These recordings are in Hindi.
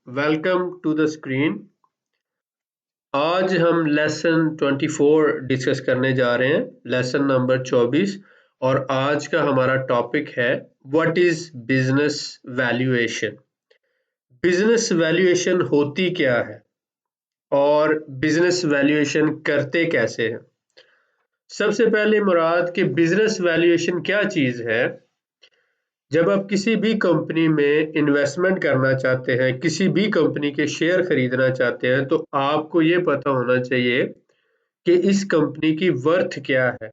Welcome to the screen. आज हम लेसन 24 डिस्कस करने जा रहे हैं, लेसन नंबर 24। और आज का हमारा टॉपिक है what is business valuation. Business valuation होती क्या है और बिजनेस वैल्यूएशन करते कैसे हैं। सबसे पहले मुराद कि बिजनेस वैल्यूएशन क्या चीज़ है। जब आप किसी भी कंपनी में इन्वेस्टमेंट करना चाहते हैं, किसी भी कंपनी के शेयर खरीदना चाहते हैं, तो आपको ये पता होना चाहिए कि इस कंपनी की वर्थ क्या है।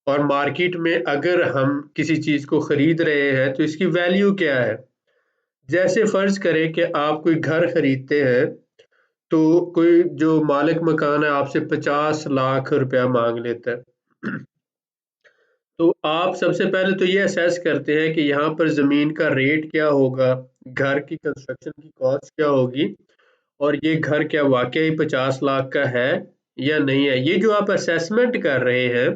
और मार्केट में अगर हम किसी चीज़ को खरीद रहे हैं तो इसकी वैल्यू क्या है। जैसे फर्ज करें कि आप कोई घर खरीदते हैं, तो कोई जो मालिक मकान है आपसे 50 लाख रुपया मांग लेता है। तो आप सबसे पहले तो ये असेस करते हैं कि यहाँ पर ज़मीन का रेट क्या होगा, घर की कंस्ट्रक्शन की कॉस्ट क्या होगी, और ये घर क्या वाकई 50 लाख का है या नहीं है। ये जो आप असेसमेंट कर रहे हैं,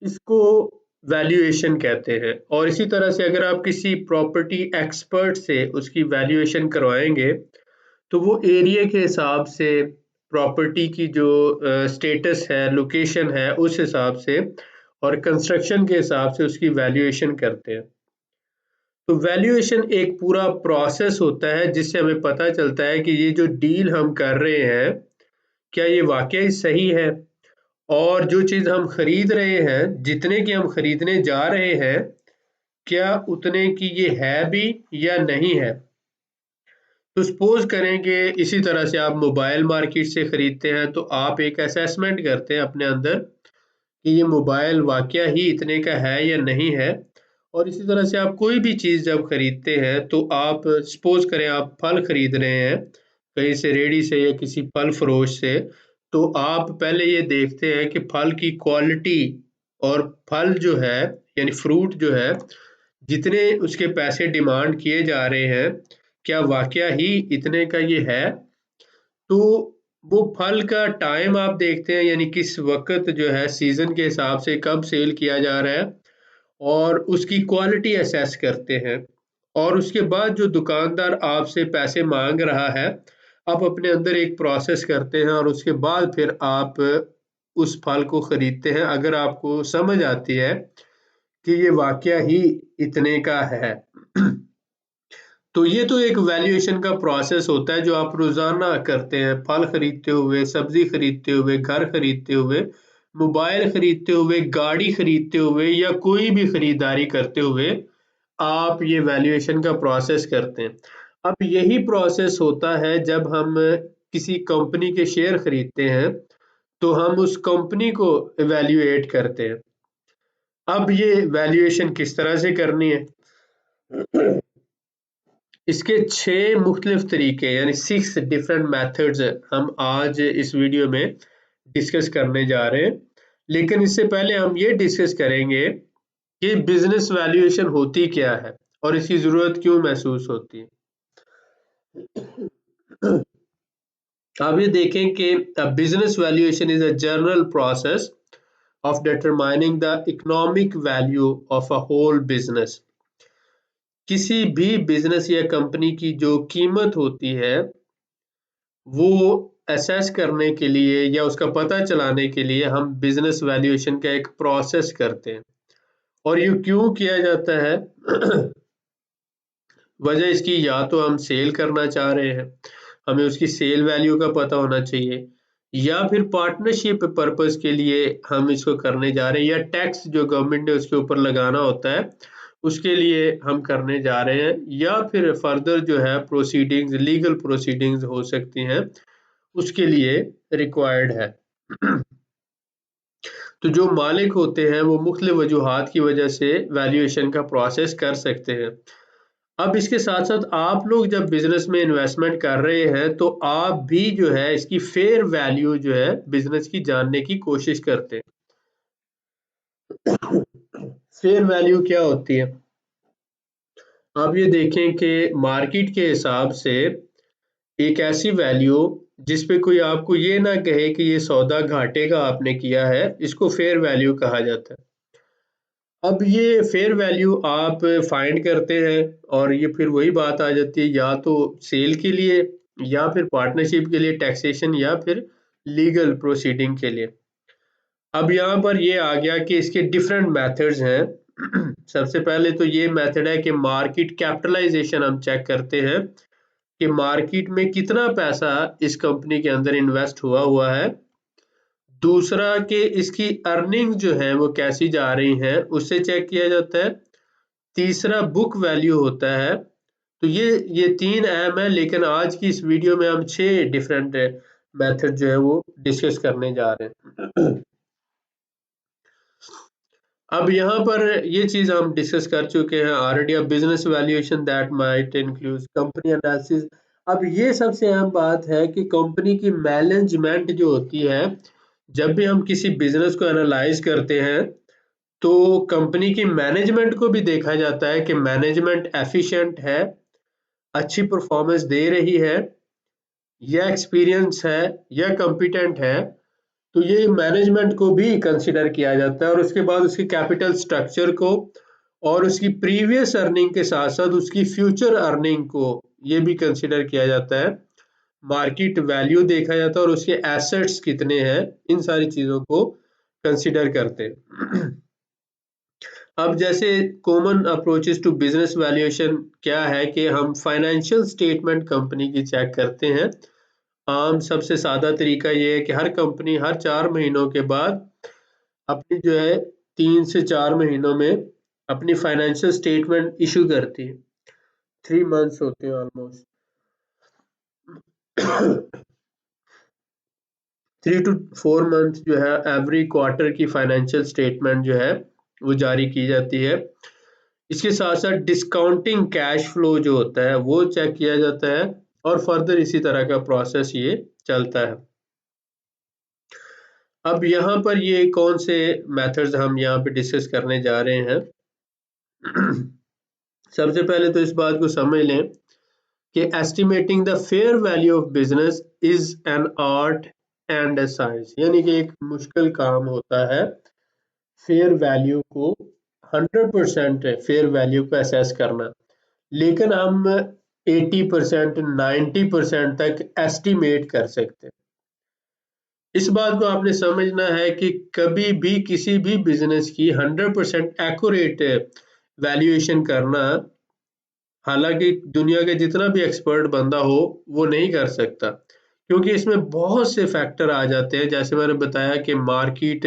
इसको वैल्यूएशन कहते हैं। और इसी तरह से अगर आप किसी प्रॉपर्टी एक्सपर्ट से उसकी वैल्यूएशन करवाएंगे, तो वो एरिया के हिसाब से, प्रॉपर्टी की जो स्टेटस है, लोकेशन है, उस हिसाब से और कंस्ट्रक्शन के हिसाब से उसकी वैल्यूएशन करते हैं। तो वैल्यूएशन एक पूरा प्रोसेस होता है जिससे हमें पता चलता है कि ये जो डील हम कर रहे हैं, क्या ये वाकई सही है, और जो चीज़ हम खरीद रहे हैं, जितने की हम खरीदने जा रहे हैं, क्या उतने की ये है भी या नहीं है। तो सपोज करें कि इसी तरह से आप मोबाइल मार्केट से खरीदते हैं, तो आप एक असेसमेंट करते हैं अपने अंदर कि ये मोबाइल वाकया ही इतने का है या नहीं है। और इसी तरह से आप कोई भी चीज़ जब खरीदते हैं, तो आप सपोज करें आप फल खरीद रहे हैं कहीं से, रेडी से या किसी फल फरोश से, तो आप पहले ये देखते हैं कि फल की क्वालिटी और फल जो है, यानी फ्रूट जो है, जितने उसके पैसे डिमांड किए जा रहे हैं, क्या वाकया ही इतने का ये है। तो वो फल का टाइम आप देखते हैं, यानी किस वक्त जो है सीजन के हिसाब से कब सेल किया जा रहा है, और उसकी क्वालिटी असेस करते हैं। और उसके बाद जो दुकानदार आपसे पैसे मांग रहा है, आप अपने अंदर एक प्रोसेस करते हैं और उसके बाद फिर आप उस फल को खरीदते हैं, अगर आपको समझ आती है कि ये वाकया ही इतने का है। तो ये तो एक वैल्यूएशन का प्रोसेस होता है जो आप रोजाना करते हैं, फल खरीदते हुए, सब्जी खरीदते हुए, घर खरीदते हुए, मोबाइल खरीदते हुए, गाड़ी खरीदते हुए, या कोई भी खरीदारी करते हुए आप ये वैल्यूएशन का प्रोसेस करते हैं। अब यही प्रोसेस होता है जब हम किसी कंपनी के शेयर खरीदते हैं, तो हम उस कंपनी को इवैल्यूएट करते हैं। अब ये वैल्यूएशन किस तरह से करनी है, इसके 6 मुख्तलिफ तरीके, यानी 6 डिफरेंट मेथड्स हम आज इस वीडियो में डिस्कस करने जा रहे हैं। लेकिन इससे पहले हम ये डिस्कस करेंगे कि बिजनेस वैल्यूएशन होती क्या है और इसकी ज़रूरत क्यों महसूस होती है। आप ये देखें कि business valuation is a general process of determining the economic value of a whole business। किसी भी बिजनेस या कंपनी की जो कीमत होती है, वो असेस करने के लिए या उसका पता चलाने के लिए हम बिजनेस वैल्यूएशन का एक प्रोसेस करते हैं। और ये क्यों किया जाता है? वजह इसकी, या तो हम सेल करना चाह रहे हैं, हमें उसकी सेल वैल्यू का पता होना चाहिए, या फिर पार्टनरशिप पर्पस के लिए हम इसको करने जा रहे हैं, या टैक्स जो गवर्नमेंट ने उसके ऊपर लगाना होता है उसके लिए हम करने जा रहे हैं, या फिर फर्दर जो है प्रोसीडिंग्स, लीगल प्रोसीडिंग्स हो सकती हैं, उसके लिए रिक्वायर्ड है। तो जो मालिक होते हैं वो मुख्तलिफ वजूहात की वजह से वैल्यूएशन का प्रोसेस कर सकते हैं। अब इसके साथ साथ आप लोग जब बिजनेस में इन्वेस्टमेंट कर रहे हैं, तो आप भी जो है इसकी फेयर वैल्यू जो है बिजनेस की जानने की कोशिश करते हैं। फेयर वैल्यू क्या होती है? आप ये देखें कि मार्केट के हिसाब से एक ऐसी वैल्यू जिस पे कोई आपको ये ना कहे कि ये सौदा घाटे का आपने किया है, इसको फेयर वैल्यू कहा जाता है। अब ये फेयर वैल्यू आप फाइंड करते हैं और ये फिर वही बात आ जाती है, या तो सेल के लिए या फिर पार्टनरशिप के लिए, टैक्सेशन या फिर लीगल प्रोसीडिंग के लिए। अब यहाँ पर ये आ गया कि इसके डिफरेंट मेथड्स हैं। सबसे पहले तो ये मेथड है कि मार्केट कैपिटलाइजेशन हम चेक करते हैं कि मार्केट में कितना पैसा इस कंपनी के अंदर इन्वेस्ट हुआ है। दूसरा कि इसकी अर्निंग जो है वो कैसी जा रही हैं, उससे चेक किया जाता है। तीसरा बुक वैल्यू होता है। तो ये तीन अहम है, लेकिन आज की इस वीडियो में हम 6 डिफरेंट मेथड जो है वो डिस्कस करने जा रहे हैं। अब यहाँ पर ये चीज हम डिस्कस कर चुके हैं ऑलरेडी। अब business valuation that might include company analysis. अब ये सबसे अहम बात है कि कंपनी की मैनेजमेंट जो होती है, जब भी हम किसी बिजनेस को एनालाइज करते हैं तो कंपनी की मैनेजमेंट को भी देखा जाता है कि मैनेजमेंट एफिशिएंट है, अच्छी परफॉर्मेंस दे रही है, या एक्सपीरियंस है, या कॉम्पिटेंट है। तो ये मैनेजमेंट को भी कंसिडर किया जाता है, और उसके बाद उसके कैपिटल स्ट्रक्चर को और उसकी प्रीवियस अर्निंग के साथ साथ उसकी फ्यूचर अर्निंग को ये भी कंसिडर किया जाता है। मार्केट वैल्यू देखा जाता है और उसके एसेट्स कितने हैं, इन सारी चीजों को कंसिडर करते हैं। अब जैसे common approaches to business valuation क्या है कि हम फाइनेंशियल स्टेटमेंट कंपनी की चेक करते हैं। आम सबसे सादा तरीका ये है कि हर कंपनी हर 4 महीनों के बाद अपनी जो है 3 से 4 महीनों में अपनी फाइनेंशियल स्टेटमेंट इशू करती है। 3 मंथ्स होते हैं ऑलमोस्ट। 3 to 4 मंथ जो है एवरी क्वार्टर की फाइनेंशियल स्टेटमेंट जो है वो जारी की जाती है। इसके साथ साथ डिस्काउंटिंग कैश फ्लो जो होता है वो चेक किया जाता है, और फर्दर इसी तरह का प्रोसेस ये चलता है। अब यहाँ पर ये कौन से मेथड्स हम यहाँ पे डिस्कस करने जा रहे हैं। सबसे पहले तो इस बात को समझ लें कि estimating the fair value of business is an art and A science, यानी कि एक मुश्किल काम होता है फेयर वैल्यू को 100% फेयर वैल्यू को असेस करना, लेकिन हम 80% 90% तक एस्टिमेट कर सकते हैं। इस बात को आपने समझना है कि कभी भी किसी भी बिजनेस की 100% एक्यूरेट वैल्यूएशन करना, हालांकि दुनिया के जितना भी एक्सपर्ट बंदा हो वो नहीं कर सकता, क्योंकि इसमें बहुत से फैक्टर आ जाते हैं। जैसे मैंने बताया कि मार्केट,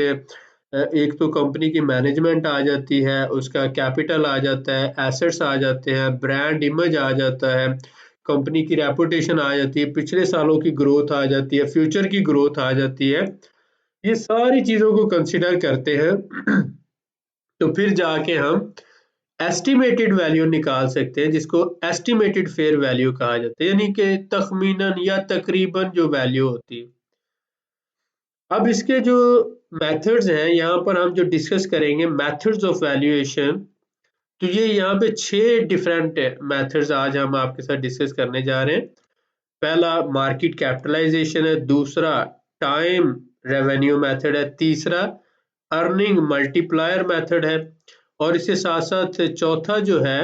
एक तो कंपनी की मैनेजमेंट आ जाती है, उसका कैपिटल आ जाता है, एसेट्स आ जाते हैं, ब्रांड इमेज आ जाता है, कंपनी की रेपुटेशन आ जाती है, पिछले सालों की ग्रोथ आ जाती है, फ्यूचर की ग्रोथ आ जाती है। ये सारी चीजों को कंसिडर करते हैं। तो फिर जाके हम एस्टिमेटेड वैल्यू निकाल सकते हैं, जिसको एस्टिमेटेड फेयर वैल्यू कहा जाता है, यानी कि तखमीनन या तकरीबन जो वैल्यू होती है। अब इसके जो मेथड्स हैं यहाँ पर हम जो डिस्कस करेंगे, मेथड्स ऑफ वैल्यूएशन, तो ये यहाँ पे 6 डिफरेंट मेथड्स आज हम आपके साथ डिस्कस करने जा रहे हैं। पहला मार्केट कैपिटलाइजेशन है, दूसरा टाइम रेवेन्यू मेथड है, तीसरा अर्निंग मल्टीप्लायर मेथड है, और इसके साथ साथ चौथा जो है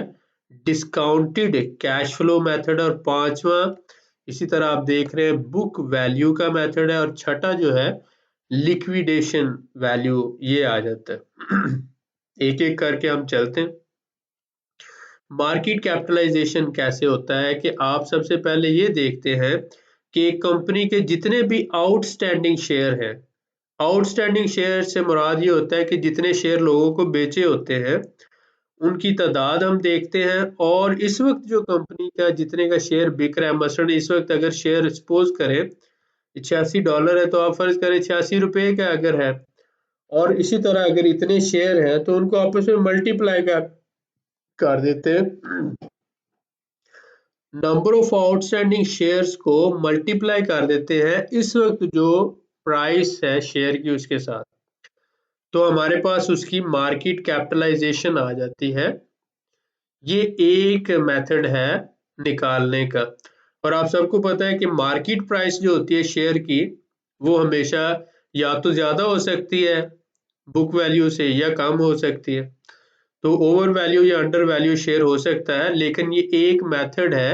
डिस्काउंटेड कैश फ्लो मेथड, और पांचवा इसी तरह आप देख रहे हैं बुक वैल्यू का मेथड है, और छठा जो है लिक्विडेशन वैल्यू ये आ जाता है। एक एक करके हम चलते हैं। मार्केट कैपिटलाइजेशन कैसे होता है कि आप सबसे पहले ये देखते हैं कि कंपनी के जितने भी आउटस्टैंडिंग शेयर हैं, आउटस्टैंडिंग शेयर से मुराद ये होता है कि जितने शेयर लोगों को बेचे होते हैं उनकी तादाद हम देखते हैं, और इस वक्त जो कंपनी का जितने का शेयर बिक रहा है, मसलन इस वक्त अगर शेयर सपोज करें $86 है, तो आप फर्ज करें 86 रुपए का अगर है, और इसी तरह अगर इतने शेयर हैं तो उनको आपस में मल्टीप्लाई कर देते हैं, नंबर ऑफ आउटस्टैंडिंग शेयर्स को मल्टीप्लाई कर देते हैं इस वक्त जो प्राइस है शेयर की उसके साथ, तो हमारे पास उसकी मार्केट कैपिटलाइजेशन आ जाती है। ये एक मेथड है निकालने का। और आप सबको पता है कि मार्केट प्राइस जो होती है शेयर की, वो हमेशा या तो ज्यादा हो सकती है बुक वैल्यू से, या कम हो सकती है। तो ओवर वैल्यू या अंडर वैल्यू शेयर हो सकता है, लेकिन ये एक मेथड है,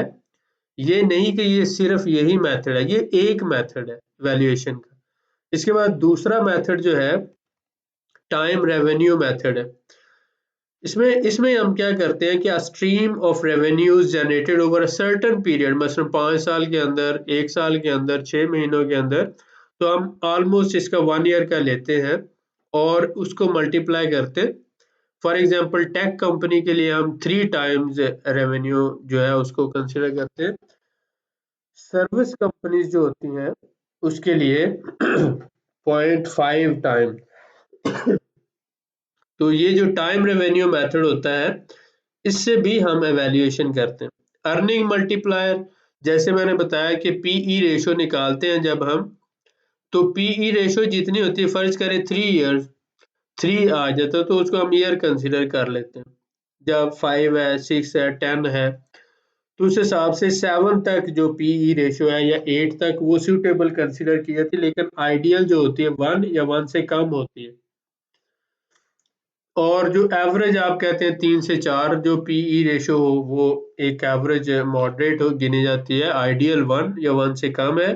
ये नहीं कि ये सिर्फ यही मेथड है, ये एक मेथड है वैल्यूएशन का। इसके बाद दूसरा मेथड जो है टाइम रेवेन्यू मेथड है। इसमें इसमें हम क्या करते हैं कि stream of revenues generated over a certain period, मतलब 5 साल के अंदर, 1 साल के अंदर, 6 महीनों के अंदर, तो हम ऑलमोस्ट इसका 1 ईयर का लेते हैं और उसको मल्टीप्लाई करते। फॉर एग्जांपल टेक कंपनी के लिए हम 3 टाइम्स रेवेन्यू जो है उसको कंसिडर करते हैं। सर्विस कंपनीज जो होती हैं उसके लिए 0.5 टाइम। तो ये जो टाइम रेवेन्यू मेथड होता है, इससे भी हम एवेल्यूएशन करते हैं। अर्निंग मल्टीप्लायर, जैसे मैंने बताया कि पीई रेशो निकालते हैं जब हम, तो पीई रेशो जितनी होती है, फर्ज करें 3 ईयर्स, 3 आ जाता है तो उसको हम ईयर कंसिडर कर लेते हैं। जब 5 है, 6 है, 10 है, तो उस हिसाब से 7 तक जो पीई रेशो है या 8 तक वो सूटेबल कंसिडर की जाती है, लेकिन आइडियल जो होती है 1 या 1 से कम होती है। और जो एवरेज आप कहते हैं 3 से 4 जो पीई रेशो हो, वो एक एवरेज मॉडरेट हो गिनी जाती है। आइडियल 1 या 1 से कम है,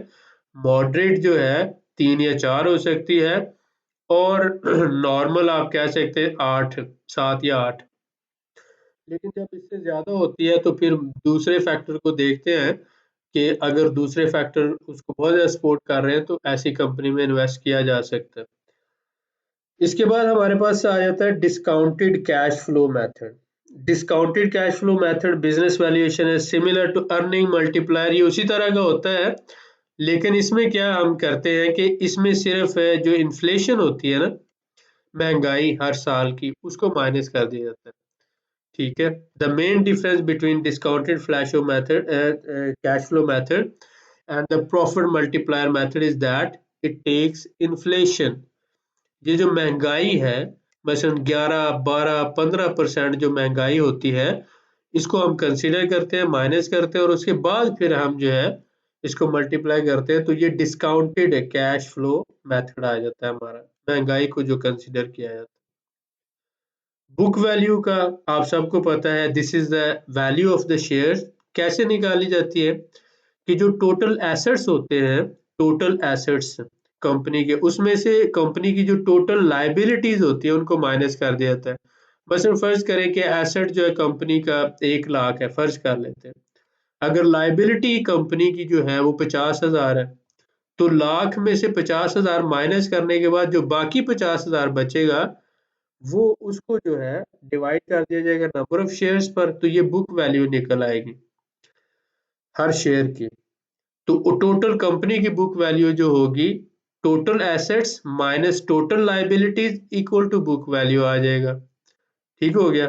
मॉडरेट जो है 3 या 4 हो सकती है, और नॉर्मल आप कह सकते हैं 8, 7 या 8। लेकिन जब इससे ज्यादा होती है तो फिर दूसरे फैक्टर को देखते हैं कि अगर दूसरे फैक्टर उसको बहुत ज्यादा सपोर्ट कर रहे हैं तो ऐसी कंपनी में इन्वेस्ट किया जा सकता है। इसके बाद हमारे पास आ जाता है discounted cash flow method. Discounted cash flow method business valuation है सिमिलर टू अर्निंग मल्टीप्लायर, ये उसी तरह का होता है, लेकिन इसमें क्या हम करते हैं कि इसमें सिर्फ जो इन्फ्लेशन होती है ना, महंगाई हर साल की, उसको माइनस कर दिया जाता है। ठीक है, the main difference between discounted flash method cash flow method and the profit multiplier method is that it takes inflation. ये जो महंगाई है, मसलन 11, 12, 15% जो महंगाई होती है, इसको हम कंसीडर करते हैं, माइनस करते हैं, और उसके बाद फिर हम जो है इसको मल्टीप्लाई करते हैं, तो ये डिस्काउंटेड कैश फ्लो मेथड आ जाता है हमारा, महंगाई को जो कंसीडर किया जाता है। बुक वैल्यू का आप सबको पता है, this is the value of the share. कैसे निकाली जाती है कि जो टोटल एसेट्स होते हैं, टोटल एसेट्स कंपनी के, उसमें से कंपनी की जो टोटल लाइबिलिटीज होती है उनको माइनस कर दिया जाता है। बस फर्ज करें कि एसेट जो है कंपनी का 1 लाख है, फर्ज कर लेते हैं। अगर लाइबिलिटी कंपनी की जो है वो 50,000 है, तो लाख में से 50,000 माइनस करने के बाद जो बाकी 50,000 बचेगा, वो उसको जो है डिवाइड कर दिया जाएगा नंबर ऑफ शेयर्स पर, तो ये बुक वैल्यू निकल आएगी हर शेयर की। तो टोटल कंपनी की बुक वैल्यू जो होगी, total assets minus total liabilities equal to book value आ जाएगा। ठीक हो गया।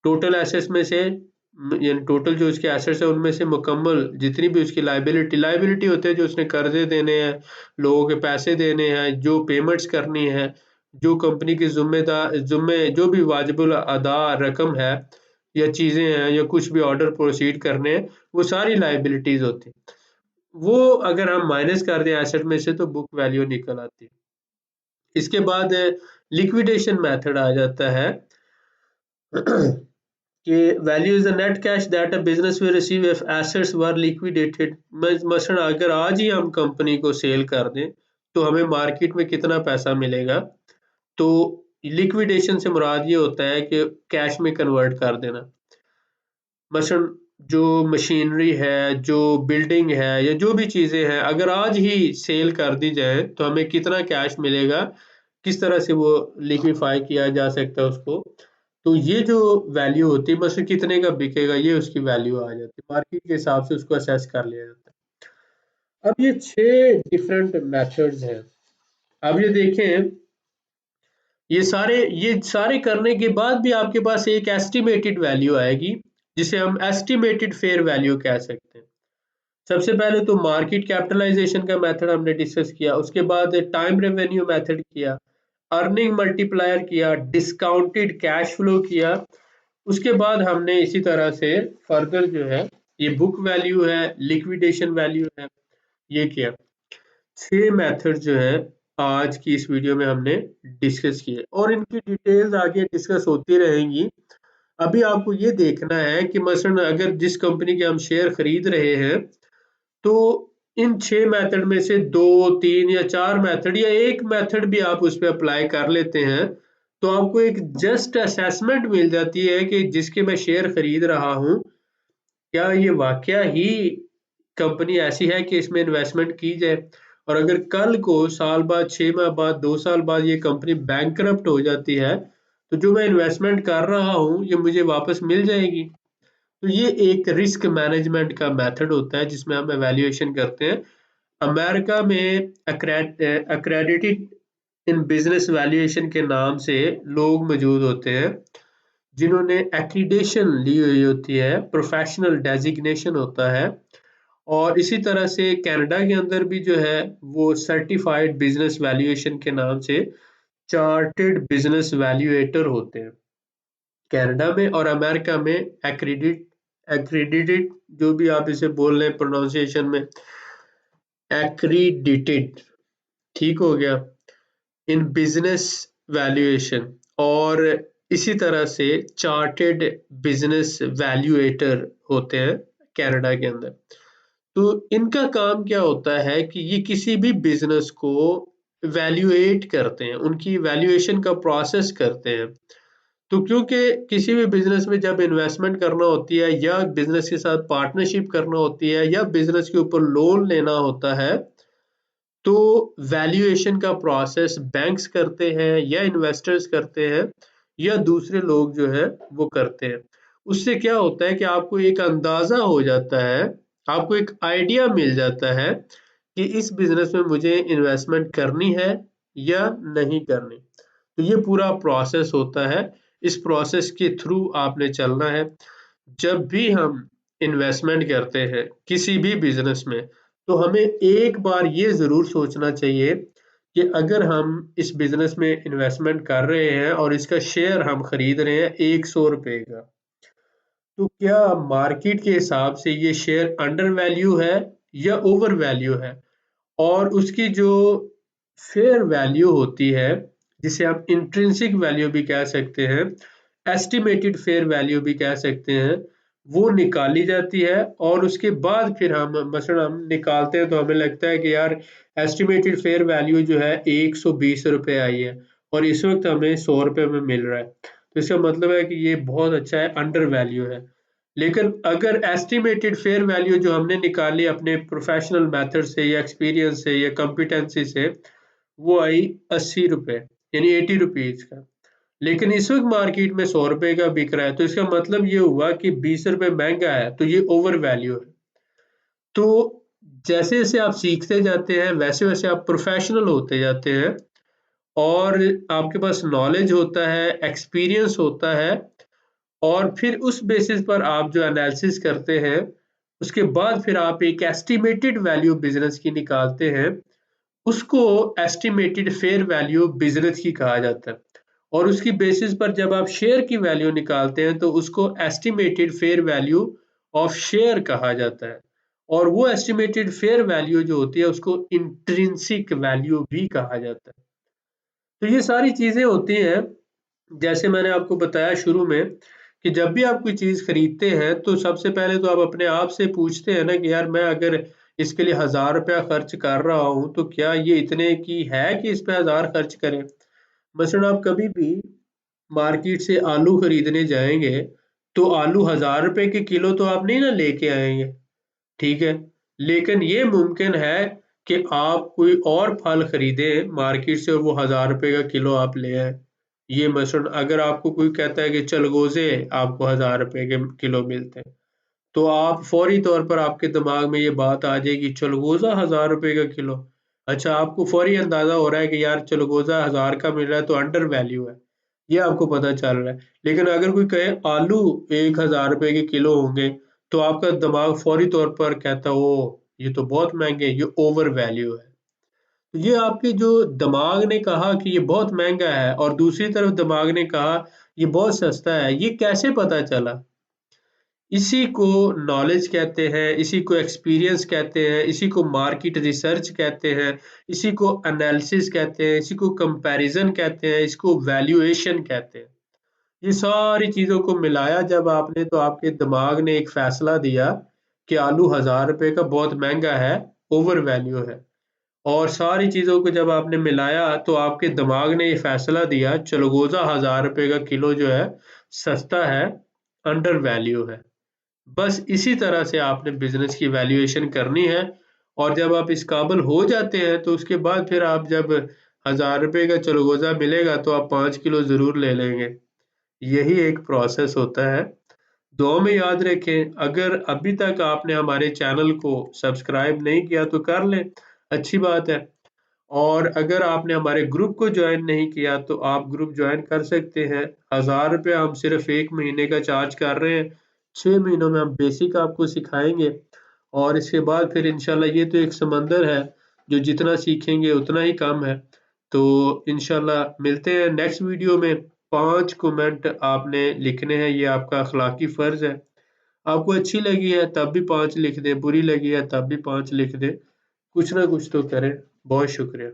टोटल एसेट्स में से, यानी टोटल जो उसके एसेट्स है उनमें से मुकम्मल जितनी भी उसकी लाइबिलिटी होते हैं, जो उसने कर्जे देने हैं, लोगों के पैसे देने हैं, जो पेमेंट्स करनी है, जो कंपनी की जुम्मे जो भी वाजिबुल अदा रकम है या चीजें हैं या कुछ भी ऑर्डर प्रोसीड करने हैं, वो सारी लाइबिलिटीज होती हैं। वो अगर हम माइनस कर दें एसेट में से तो बुक वैल्यू निकल आती है। इसके बाद लिक्विडेशन मेथड आ जाता है कि value is the net cash that a business will receive if assets were liquidated. मसलन अगर आज ही हम कंपनी को सेल कर दें तो हमें मार्केट में कितना पैसा मिलेगा, तो लिक्विडेशन से मुराद ये होता है कि कैश में कन्वर्ट कर देना। मसलन जो मशीनरी है, जो बिल्डिंग है, या जो भी चीजें हैं, अगर आज ही सेल कर दी जाए तो हमें कितना कैश मिलेगा, किस तरह से वो लिक्विफाई किया जा सकता है उसको, तो ये जो वैल्यू होती है, बस कितने का बिकेगा, ये उसकी वैल्यू आ जाती है, मार्केट के हिसाब से उसको असेस कर लिया जाता है। अब ये 6 डिफरेंट मेथड्स हैं। अब ये देखें, ये सारे करने के बाद भी आपके पास एक एस्टिमेटेड वैल्यू आएगी, जिसे हम एस्टिमेटेड फेयर वैल्यू कह सकते हैं। सबसे पहले तो मार्केट कैपिटलाइजेशन का मेथड हमने डिस्कस किया, उसके बाद टाइम रेवेन्यू मेथड किया, अर्निंग मल्टीप्लायर किया, डिस्काउंटेड कैश फ्लो किया, उसके बाद हमने इसी तरह से फर्दर जो है ये बुक वैल्यू है, लिक्विडेशन वैल्यू है, ये किया। 6 मेथड जो है आज की इस वीडियो में हमने डिस्कस किए, और इनकी डिटेल्स आगे डिस्कस होती रहेंगी। अभी आपको ये देखना है कि मसलन अगर जिस कंपनी के हम शेयर खरीद रहे हैं, तो इन 6 मेथड में से 2, 3 या 4 मेथड या एक मेथड भी आप उस पे अप्लाई कर लेते हैं, तो आपको एक जस्ट असेसमेंट मिल जाती है कि जिसके मैं शेयर खरीद रहा हूँ, क्या ये वाकया ही कंपनी ऐसी है कि इसमें इन्वेस्टमेंट की जाए। और अगर कल को साल बाद, 6 माह बाद, 2 साल बाद ये कंपनी बैंकरप्ट हो जाती है, तो जो मैं इन्वेस्टमेंट कर रहा हूँ ये मुझे वापस मिल जाएगी। तो ये एक रिस्क मैनेजमेंट का मेथड होता है जिसमें हम एवेल्युएशन करते हैं। अमेरिका में अक्रेडिटेड इन बिजनेस वैल्यूएशन के नाम से लोग मौजूद होते हैं जिन्होंने एक्रीडेशन ली हुई होती है, प्रोफेशनल डेजिग्नेशन होता है। और इसी तरह से कनाडा के अंदर भी जो है वो सर्टिफाइड बिजनेस वैल्यूएशन के नाम से चार्टेड बिजनेस वैल्यूएटर होते हैं। कनाडा में और अमेरिका में एक्रीडिटेड, जो भी आप इसे बोल रहे हैं प्रोनाउंसिएशन में, एक्रीडिटेड, ठीक हो गया, इन बिजनेस वैल्यूएशन। और इसी तरह से चार्टेड बिजनेस वैल्यूएटर होते हैं कनाडा के अंदर। तो इनका काम क्या होता है कि ये किसी भी बिजनेस को वैल्यूएट करते हैं, उनकी वैल्यूएशन का प्रोसेस करते हैं। तो क्योंकि किसी भी बिजनेस में जब इन्वेस्टमेंट करना होती है या बिजनेस के साथ पार्टनरशिप करना होती है या बिजनेस के ऊपर लोन लेना होता है, तो वैल्यूएशन का प्रोसेस बैंक्स करते हैं या इन्वेस्टर्स करते हैं या दूसरे लोग जो है वो करते हैं। उससे क्या होता है कि आपको एक अंदाजा हो जाता है, आपको एक आइडिया मिल जाता है कि इस बिजनेस में मुझे इन्वेस्टमेंट करनी है या नहीं करनी। तो ये पूरा प्रोसेस होता है, इस प्रोसेस के थ्रू आपने चलना है। जब भी हम इन्वेस्टमेंट करते हैं किसी भी बिजनेस में, तो हमें एक बार ये ज़रूर सोचना चाहिए कि अगर हम इस बिजनेस में इन्वेस्टमेंट कर रहे हैं और इसका शेयर हम खरीद रहे हैं 100 रुपए का, तो क्या मार्केट के हिसाब से ये शेयर अंडर वैल्यू है या ओवर वैल्यू है। और उसकी जो फेयर वैल्यू होती है, जिसे आप इंट्रिंसिक वैल्यू भी कह सकते हैं, एस्टिमेटेड फेयर वैल्यू भी कह सकते हैं, वो निकाली जाती है। और उसके बाद फिर हम मसलन हम निकालते हैं तो हमें लगता है कि यार एस्टिमेटेड फेयर वैल्यू जो है 120 रुपए आई है और इस वक्त हमें 100 रुपए में मिल रहा है, तो इसका मतलब है कि ये बहुत अच्छा है, अंडर वैल्यू है। लेकिन अगर एस्टिमेटेड फेयर वैल्यू जो हमने निकाली अपने प्रोफेशनल मेथड से या एक्सपीरियंस से या कॉम्पिटेंसी से, वो आई 80 रुपए, यानी 80 रुपीज का, लेकिन इस वक्त मार्केट में 100 रुपए का बिक रहा है, तो इसका मतलब ये हुआ कि 20 रुपए महंगा है, तो ये ओवर वैल्यू है। तो जैसे जैसे आप सीखते जाते हैं वैसे वैसे आप प्रोफेशनल होते जाते हैं और आपके पास नॉलेज होता है, एक्सपीरियंस होता है, और फिर उस बेसिस पर आप जो एनालिसिस करते हैं, उसके बाद फिर आप एक एस्टिमेटेड वैल्यू बिजनेस की निकालते हैं। उसको एस्टिमेटेड फेयर वैल्यू बिजनेस की कहा जाता है। और उसकी बेसिस पर जब आप शेयर की वैल्यू निकालते हैं तो उसको estimated fair value of share कहा जाता है। और वो एस्टिमेटेड फेयर वैल्यू जो होती है उसको इंट्रिंसिक वैल्यू भी कहा जाता है। तो ये सारी चीजें होती हैं, जैसे मैंने आपको बताया शुरू में, कि जब भी आप कोई चीज खरीदते हैं तो सबसे पहले तो आप अपने आप से पूछते हैं ना कि यार मैं अगर इसके लिए 1000 रुपया खर्च कर रहा हूँ तो क्या ये इतने की है कि इस पे 1000 खर्च करें। मसलन आप कभी भी मार्केट से आलू खरीदने जाएंगे तो आलू 1000 रुपए के किलो तो आप नहीं ना लेके आएंगे, ठीक है। लेकिन ये मुमकिन है कि आप कोई और फल खरीदें मार्केट से और वो 1000 रुपए का किलो आप ले आए। ये मसलन अगर आपको कोई कहता है कि चलगोजे आपको 1000 रुपए के किलो मिलते हैं, तो आप फौरी तौर पर आपके दिमाग में ये बात आ जाएगी, चलगोजा 1000 रुपए का किलो। अच्छा, आपको फौरी अंदाजा हो रहा है कि यार चलगोजा 1000 का मिल रहा है तो अंडर वैल्यू है, ये आपको पता चल रहा है। लेकिन अगर कोई कहे आलू 1000 रुपए के किलो होंगे, तो आपका दिमाग फौरी तौर पर कहता है ओ ये तो बहुत महंगे, ये ओवर वैल्यू है। तो ये आपके जो दिमाग ने कहा कि ये बहुत महंगा है और दूसरी तरफ दिमाग ने कहा ये बहुत सस्ता है, ये कैसे पता चला। इसी को नॉलेज कहते हैं, इसी को एक्सपीरियंस कहते हैं, इसी को मार्केट रिसर्च कहते हैं, इसी को एनालिसिस कहते हैं, इसी को कंपैरिजन कहते हैं, इसको वैल्यूएशन कहते हैं। ये सारी चीज़ों को मिलाया जब आपने, तो आपके दिमाग ने एक फैसला दिया कि आलू 1000 रुपये का बहुत महंगा है, ओवर वैल्यू है। और सारी चीज़ों को जब आपने मिलाया तो आपके दिमाग ने ये फैसला दिया चलगोज़ा 1000 रुपये का किलो जो है सस्ता है, अंडर वैल्यू है। बस इसी तरह से आपने बिज़नेस की वैल्यूएशन करनी है, और जब आप इस काबिल हो जाते हैं तो उसके बाद फिर आप जब 1000 रुपये का चलगोज़ा मिलेगा तो आप 5 किलो ज़रूर ले लेंगे। यही एक प्रोसेस होता है। दुआ में याद रखें, अगर अभी तक आपने हमारे चैनल को सब्सक्राइब नहीं किया तो कर लें, अच्छी बात है। और अगर आपने हमारे ग्रुप को ज्वाइन नहीं किया तो आप ग्रुप ज्वाइन कर सकते हैं। 1000 रुपये हम सिर्फ 1 महीने का चार्ज कर रहे हैं। 6 महीनों में हम बेसिक आपको सिखाएंगे, और इसके बाद फिर इंशाल्लाह ये तो एक समंदर है, जो जितना सीखेंगे उतना ही कम है। तो इंशाल्लाह मिलते हैं नेक्स्ट वीडियो में। 5 कमेंट आपने लिखने हैं, ये आपका अखलाकी फ़र्ज़ है। आपको अच्छी लगी है तब भी 5 लिख दें, बुरी लगी है तब भी 5 लिख दें। कुछ ना कुछ तो करें। बहुत शुक्रिया।